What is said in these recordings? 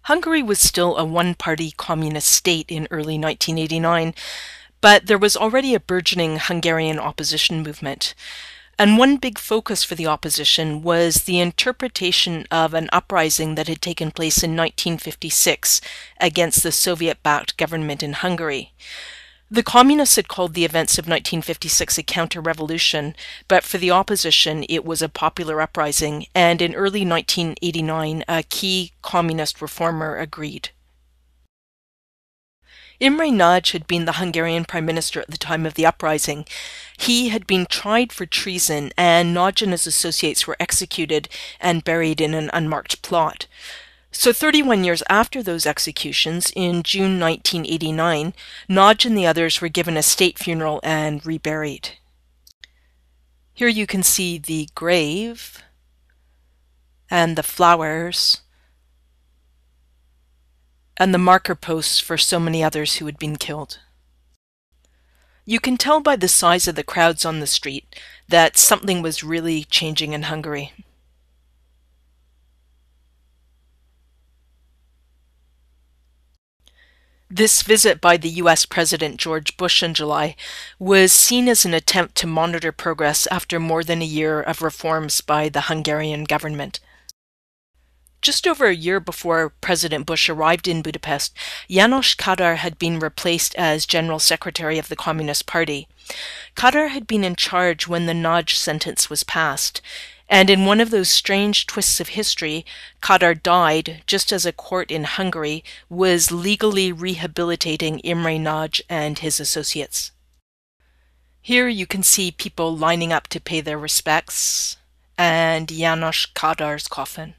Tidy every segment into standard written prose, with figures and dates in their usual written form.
Hungary was still a one-party communist state in early 1989, but there was already a burgeoning Hungarian opposition movement. And one big focus for the opposition was the interpretation of an uprising that had taken place in 1956 against the Soviet-backed government in Hungary. The communists had called the events of 1956 a counter-revolution, but for the opposition it was a popular uprising, and in early 1989 a key communist reformer agreed. Imre Nagy had been the Hungarian Prime Minister at the time of the uprising. He had been tried for treason, and Nagy and his associates were executed and buried in an unmarked plot. So 31 years after those executions, in June 1989, Nagy and the others were given a state funeral and reburied. Here you can see the grave and the flowers and the marker posts for so many others who had been killed. You can tell by the size of the crowds on the street that something was really changing in Hungary. This visit by the US President George Bush in July was seen as an attempt to monitor progress after more than a year of reforms by the Hungarian government. Just over a year before President Bush arrived in Budapest, János Kádár had been replaced as General Secretary of the Communist Party. Kádár had been in charge when the Nagy sentence was passed, and in one of those strange twists of history, Kádár died just as a court in Hungary was legally rehabilitating Imre Nagy and his associates. Here you can see people lining up to pay their respects, and János Kádár's coffin.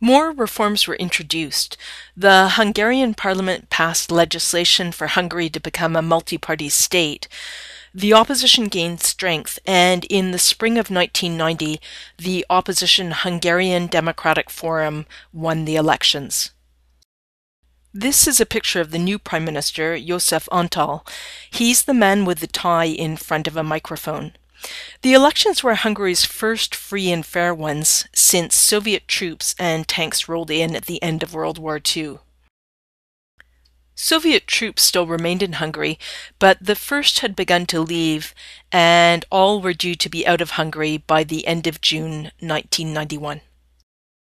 More reforms were introduced. The Hungarian parliament passed legislation for Hungary to become a multi-party state. The opposition gained strength, and in the spring of 1990, the opposition Hungarian Democratic Forum won the elections. This is a picture of the new Prime Minister, József Antal. He's the man with the tie in front of a microphone. The elections were Hungary's first free and fair ones since Soviet troops and tanks rolled in at the end of World War II. Soviet troops still remained in Hungary, but the first had begun to leave, and all were due to be out of Hungary by the end of June 1991.